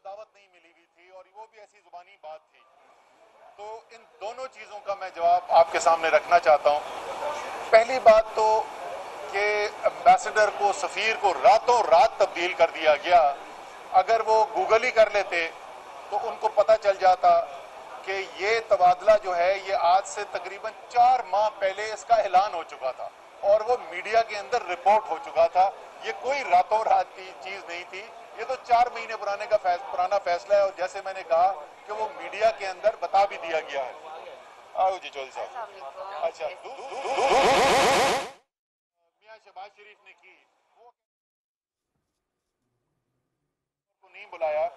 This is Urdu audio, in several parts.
دعوت نہیں ملی ہوئی تھی اور وہ بھی ایسی زبانی بات تھی. تو ان دونوں چیزوں کا میں جواب آپ کے سامنے رکھنا چاہتا ہوں. پہلی بات تو کہ امبیسڈر کو، سفیر کو راتوں رات تبدیل کر دیا گیا. اگر وہ گوگل ہی کر لیتے تو ان کو پتہ چل جاتا کہ یہ تبادلہ جو ہے یہ آج سے تقریباً 4 ماہ پہلے اس کا اعلان ہو چکا تھا اور وہ میڈیا کے اندر رپورٹ ہو چکا تھا. یہ کوئی راتوں رات کی چیز نہیں تھی. یہ تو 4 مہینے پرانا فیصلہ ہے اور جیسے میں نے کہا کہ وہ میڈیا کے اندر بتا بھی دیا گیا ہے. آؤ جی چودھری صاحب. اچھا میاں شہباز شریف نے کی وہ کو نہیں بلایا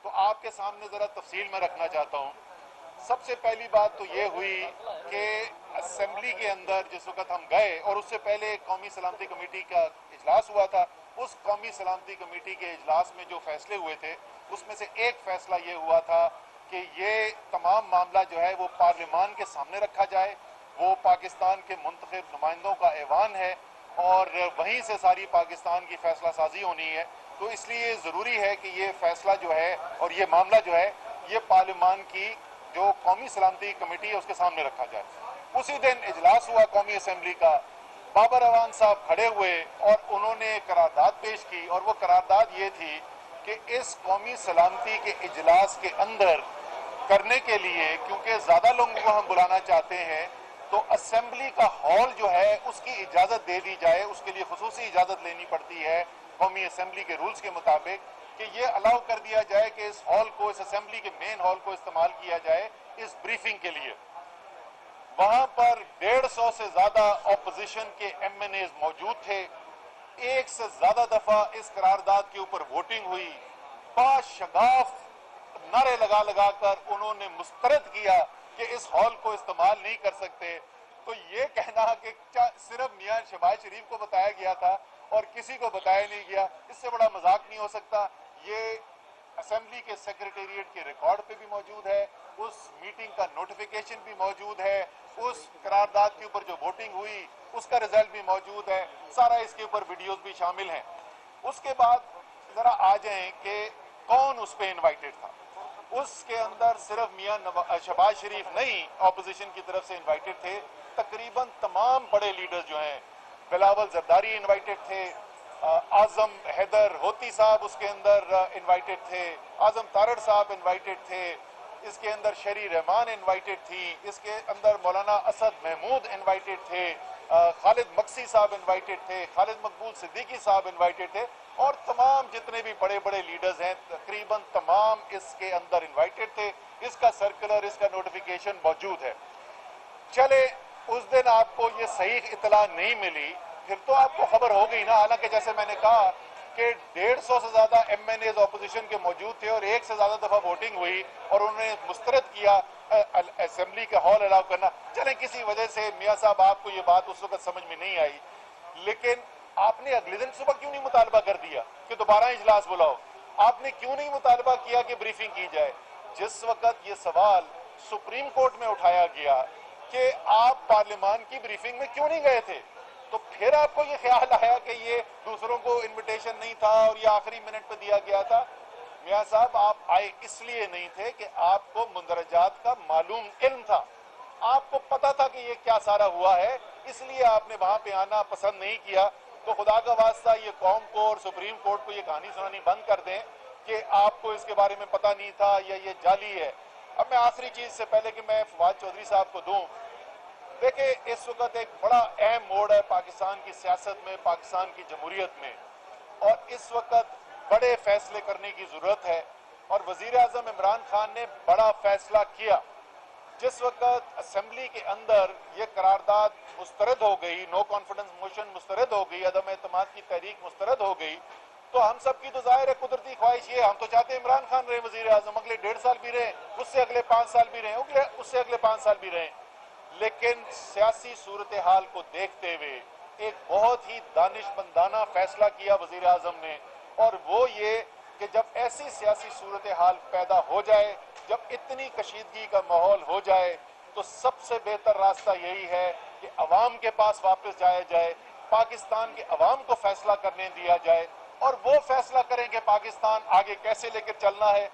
تو آپ کے سامنے ذرا تفصیل میں رکھنا چاہتا ہوں. سب سے پہلی بات تو یہ ہوئی کہ اسمبلی کے اندر جس وقت ہم گئے اور اس سے پہلے قومی سلامتی کمیٹی کا اجلاس ہوا تھا. اس قومی سلامتی کمیٹی کے اجلاس میں جو فیصلے ہوئے تھے اس میں سے ایک فیصلہ یہ ہوا تھا کہ یہ تمام معاملہ جو ہے وہ پارلیمان کے سامنے رکھا جائے. وہ پاکستان کے منتخب نمائندوں کا ایوان ہے اور وہیں سے ساری پاکستان کی فیصلہ سازی ہونی ہے. تو اس لیے ضروری ہے کہ یہ فیصلہ جو ہے اور یہ معاملہ جو ہے یہ پارلیمان کی جو قومی سلامتی کمیٹی ہے اس کے سامنے رکھا جائے. اسی دن اجلاس ہوا قومی اسمبلی کا. بابر اعوان صاحب کھڑے ہوئے اور انہوں نے قرارداد پیش کی اور وہ قرارداد یہ تھی کہ اس قومی سلامتی کے اجلاس کے اندر کرنے کے لیے کیونکہ زیادہ لوگوں کو ہم بلانا چاہتے ہیں تو اسمبلی کا ہال جو ہے اس کی اجازت دے دی جائے. اس کے لیے خصوصی اجازت لینی پڑتی ہے قومی اسمبلی کے رولز کے مطابق کہ یہ الاؤ کر دیا جائے کہ اس ہال کو، اس اسمبلی کے مین ہال کو استعمال کیا جائے اس بریفنگ کے لیے. وہاں پر 150 سے زیادہ اپوزیشن کے ایم این ایز موجود تھے. ایک سے زیادہ دفعہ اس قرارداد کے اوپر ووٹنگ ہوئی. باشگاف نعرے لگا لگا کر انہوں نے مسترد کیا کہ اس ہال کو استعمال نہیں کر سکتے. تو یہ کہنا کہ صرف میاں شہباز شریف کو بتایا گیا تھا اور کسی کو بتایا نہیں گیا، اس سے بڑا مذاق نہیں ہو سکتا. یہ اسمبلی کے سیکریٹریٹ کے ریکارڈ پہ بھی موجود ہے، اس میٹنگ کا نوٹیفیکیشن بھی موجود ہے، اس قرارداد کے اوپر جو ووٹنگ ہوئی اس کا رزلٹ بھی موجود ہے، سارا اس کے اوپر ویڈیوز بھی شامل ہیں. اس کے بعد ذرا آ جائیں کہ کون اس پہ انوائٹڈ تھا. اس کے اندر صرف میاں شہباز شریف نہیں اپوزیشن کی طرف سے انوائٹڈ تھے. تقریباً تمام بڑے لیڈرز جو ہیں، بلاول زرداری انوائٹڈ تھے، اعظم حیدر ہوتی صاحب اس کے اندر انوائٹڈ تھے، اعظم تارڑ صاحب انوائٹڈ تھے، اس کے اندر شہری رحمان انوائٹڈ تھی، اس کے اندر مولانا اسد محمود انوائٹڈ تھے، خالد مکسی صاحب انوائٹڈ تھے، خالد مقبول صدیقی صاحب انوائٹڈ تھے اور تمام جتنے بھی بڑے بڑے لیڈرز ہیں تقریباً تمام اس کے اندر انوائٹڈ تھے. اس کا سرکولر، اس کا نوٹیفیکیشن موجود ہے. چلے اس دن آپ کو یہ صحیح اطلاع نہیں ملی، پھر تو آپ کو خبر ہو گئی نا. حالانکہ جیسے میں نے کہا کہ 150 سے زیادہ ایم این ایز اپوزیشن کے موجود تھے اور ایک سے زیادہ دفعہ ووٹنگ ہوئی اور انہوں نے مسترد کیا اسمبلی کا ہال الاؤ کرنا. چلیں کسی وجہ سے میاں صاحب آپ کو یہ بات اس وقت سمجھ میں نہیں آئی، لیکن آپ نے اگلے دن صبح کیوں نہیں مطالبہ کر دیا کہ دوبارہ اجلاس بلاؤ؟ آپ نے کیوں نہیں مطالبہ کیا کہ بریفنگ کی جائے؟ جس وقت یہ سوال سپریم کورٹ میں اٹھایا گیا کہ آپ پارلیمان کی بریفنگ میں کیوں نہیں گئے تھے، تو پھر آپ کو یہ خیال آیا کہ یہ دوسروں کو انویٹیشن نہیں تھا اور یہ آخری منٹ پہ دیا گیا تھا. میاں صاحب آپ آئے اس لیے نہیں تھے کہ آپ کو مندرجات کا معلوم علم تھا، آپ کو پتا تھا کہ یہ کیا سارا ہوا ہے، اس لیے آپ نے وہاں پہ آنا پسند نہیں کیا. تو خدا کا واسطہ یہ قوم کو اور سپریم کورٹ کو یہ کہانی سنانی بند کر دیں کہ آپ کو اس کے بارے میں پتہ نہیں تھا یا یہ جعلی ہے. اب میں آخری چیز سے پہلے کہ میں فواد چودھری صاحب کو دوں، دیکھیں اس وقت ایک بڑا اہم موڑ ہے پاکستان کی سیاست میں، پاکستان کی جمہوریت میں، اور اس وقت بڑے فیصلے کرنے کی ضرورت ہے. اور وزیر اعظم عمران خان نے بڑا فیصلہ کیا. جس وقت اسمبلی کے اندر یہ قرارداد مسترد ہو گئی، نو کانفیڈنس موشن مسترد ہو گئی، عدم اعتماد کی تحریک مسترد ہو گئی، تو ہم سب کی تو ظاہر ہے قدرتی خواہش یہ، ہم تو چاہتے ہیں عمران خان رہے وزیر اعظم، اگلے 1.5 سال بھی رہیں، اس سے اگلے 5 سال بھی رہیں، اس سے اگلے 5 سال بھی رہیں. لیکن سیاسی صورتحال کو دیکھتے ہوئے ایک بہت ہی دانشمندانہ فیصلہ کیا وزیر اعظم نے، اور وہ یہ کہ جب ایسی سیاسی صورتحال پیدا ہو جائے، جب اتنی کشیدگی کا ماحول ہو جائے، تو سب سے بہتر راستہ یہی ہے کہ عوام کے پاس واپس جایا جائے، پاکستان کے عوام کو فیصلہ کرنے دیا جائے. اور وہ فیصلہ کریں کہ پاکستان آگے کیسے لے کر چلنا ہے،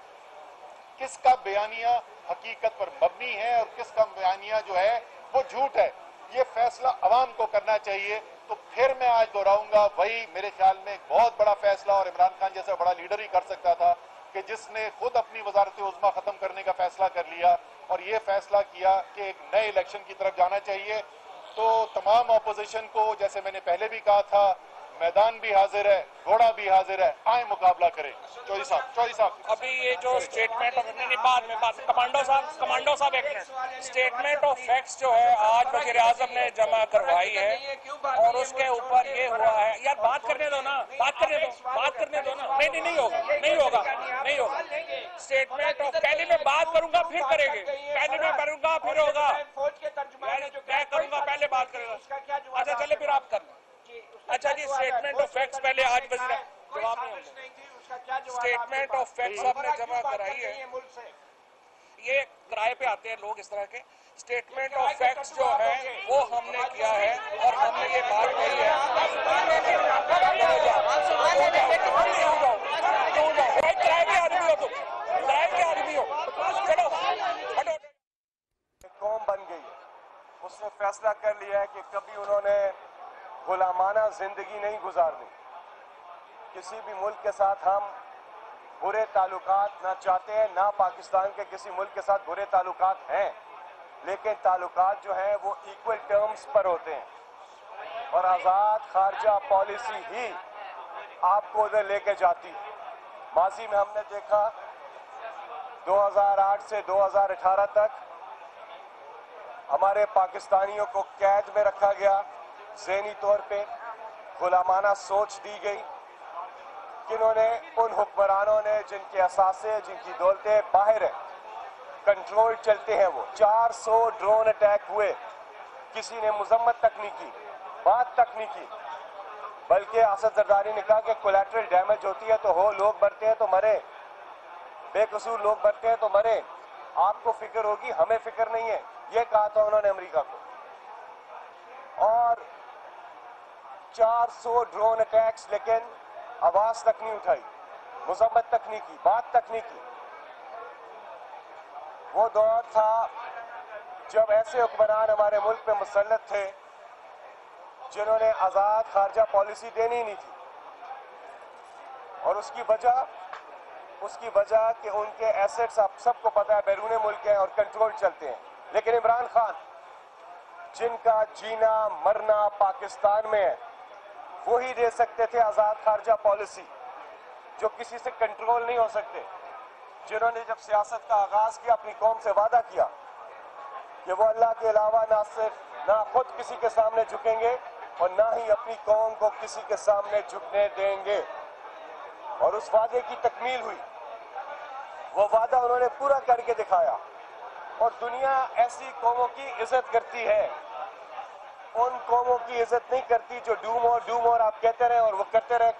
کس کا بیانیہ حقیقت پر مبنی ہے اور کس کا بیانیہ جو ہے وہ جھوٹ ہے، یہ فیصلہ عوام کو کرنا چاہیے۔ تو پھر میں آج دہراؤں گا، وہی میرے خیال میں ایک بہت بڑا فیصلہ اور عمران خان جیسا بڑا لیڈر ہی کر سکتا تھا کہ جس نے خود اپنی وزارت عظمیٰ ختم کرنے کا فیصلہ کر لیا اور یہ فیصلہ کیا کہ ایک نئے الیکشن کی طرف جانا چاہیے۔ تو تمام اپوزیشن کو، جیسے میں نے پہلے بھی کہا تھا، میدان بھی حاضر ہے، گھوڑا بھی حاضر ہے، آئیں مقابلہ کریں۔ چودھری صاحب ابھی یہ جو اسٹیٹمنٹ آف بعد میں کمانڈو صاحب ایک منٹ، اسٹیٹمنٹ آف فیکٹس جو ہے آج وزیر اعظم نے جمع کروائی ہے اور اس کے اوپر یہ ہوا ہے، یار بات کرنے دو نا، بات کرنے دو نا، نہیں ہوگا اسٹیٹمنٹ آف، پہلے میں بات کروں گا پھر کریں گے، پہلے میں کروں گا پھر ہوگا، میں کروں گا پہلے بات کرے گا، اچھا چلے پھر آپ کر لیں۔ اچھا جی، اسٹیٹمنٹ آف فیکٹس پہلے آج وزیر جواب نہیں ہوگا، اسٹیٹمنٹ آف فیکٹس آپ نے جمع کرائی ہے، یہ کرائے پہ آتے ہیں لوگ اس طرح کے، اسٹیٹمنٹ آف فیکٹس جو ہے وہ ہم نے کیا ہے اور ہم نے یہ بات کہی ہے، کرائے کے آدمی ہو تم، کرائے کے آدمی ہو، چلو ہٹو۔ قوم بن گئی ہے، اس نے فیصلہ کر لیا ہے کہ کبھی انہوں نے غلامانہ زندگی نہیں گزارنی۔ کسی بھی ملک کے ساتھ ہم برے تعلقات نہ چاہتے ہیں، نہ پاکستان کے کسی ملک کے ساتھ برے تعلقات ہیں، لیکن تعلقات جو ہیں وہ ایکول ٹرمز پر ہوتے ہیں، اور آزاد خارجہ پالیسی ہی آپ کو ادھر لے کے جاتی ہے۔ ماضی میں ہم نے دیکھا 2008 سے 2018 تک ہمارے پاکستانیوں کو قید میں رکھا گیا، ذہنی طور پہ غلامانہ سوچ دی گئی، جنہوں نے ان حکمرانوں نے جن کے اثاثے، جن کی دولتیں باہر ہیں، کنٹرول چلتے ہیں، وہ 400 ڈرون اٹیک ہوئے، کسی نے مذمت تک نہیں کی، بات تک نہیں کی، بلکہ اسد زرداری نے کہا کہ کولیٹرل ڈیمیج ہوتی ہے تو ہو، لوگ مرتے ہیں تو مرے، بے قصور لوگ مرتے ہیں تو مرے، آپ کو فکر ہوگی، ہمیں فکر نہیں ہے، یہ کہا تھا انہوں نے امریکہ کو۔ اور 400 ڈرون اٹیکس، لیکن آواز تک نہیں اٹھائی، مذمت تک نہیں کی، بات تک نہیں کی۔ وہ دور تھا جب ایسے حکمران ہمارے ملک پہ مسلط تھے جنہوں نے آزاد خارجہ پالیسی دینی نہیں تھی، اور اس کی وجہ کہ ان کے ایسٹس آپ سب کو پتہ ہے بیرون ملک ہیں اور کنٹرول چلتے ہیں، لیکن عمران خان جن کا جینا مرنا پاکستان میں ہے، وہی دے سکتے تھے آزاد خارجہ پالیسی، جو کسی سے کنٹرول نہیں ہو سکتے، جنہوں نے جب سیاست کا آغاز کیا اپنی قوم سے وعدہ کیا کہ وہ اللہ کے علاوہ نہ خود کسی کے سامنے جھکیں گے اور نہ ہی اپنی قوم کو کسی کے سامنے جھکنے دیں گے، اور اس وعدے کی تکمیل ہوئی۔ وہ وعدہ انہوں نے پورا کر کے دکھایا، اور دنیا ایسی قوموں کی عزت کرتی ہے، ان قوموں کی عزت نہیں کرتی جو ڈو مور آپ کہتے رہے اور وہ کرتے رہے،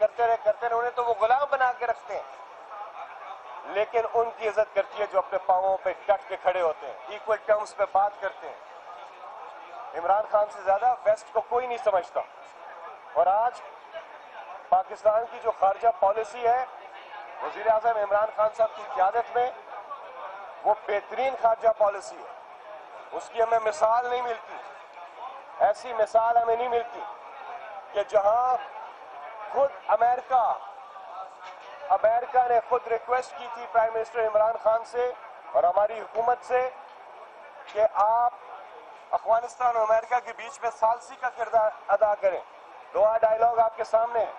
انہیں تو وہ غلام بنا کے رکھتے ہیں، لیکن ان کی عزت کرتی ہے جو اپنے پاؤں پہ ڈٹ کے کھڑے ہوتے ہیں، ایکول ٹرمز پہ بات کرتے ہیں۔ عمران خان سے زیادہ ویسٹ کو کوئی نہیں سمجھتا، اور آج پاکستان کی جو خارجہ پالیسی ہے وزیر اعظم عمران خان صاحب کی قیادت میں، وہ بہترین خارجہ پالیسی ہے، اس کی ہمیں مثال نہیں ملتی، ایسی مثال ہمیں نہیں ملتی کہ جہاں خود امریکہ نے خود ریکویسٹ کی تھی پرائم منسٹر عمران خان سے اور ہماری حکومت سے کہ آپ افغانستان اور امریکہ کے بیچ میں ثالثی کا کردار ادا کریں۔ دعا ڈائیلاگ آپ کے سامنے ہے،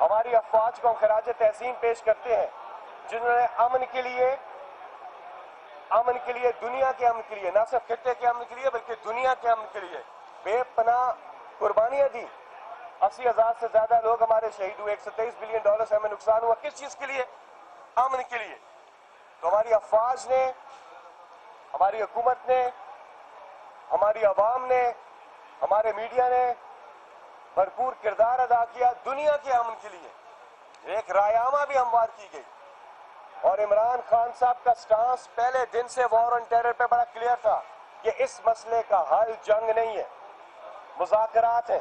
ہماری افواج کو ہم خراج تحسین پیش کرتے ہیں، جنہوں نے امن کے لیے، دنیا کے امن کے لیے، نہ صرف خطے کے امن کے لیے بلکہ دنیا کے امن کے لیے بے پناہ قربانیاں دی۔ 80,000 سے زیادہ لوگ ہمارے شہید ہوئے، $123 بلین سے ہمیں نقصان ہوا، کس چیز کے لیے؟ امن کے لیے۔ تو ہماری افواج نے، ہماری حکومت نے، ہماری عوام نے، ہمارے میڈیا نے بھرپور کردار ادا کیا دنیا کے امن کے لیے، ایک رائے بھی ہموار کی گئی، اور عمران خان صاحب کا سٹانس پہلے دن سے وار آن ٹیرر پہ بڑا کلیئر تھا کہ اس مسئلے کا حل جنگ نہیں ہے، مذاکرات ہیں،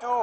2,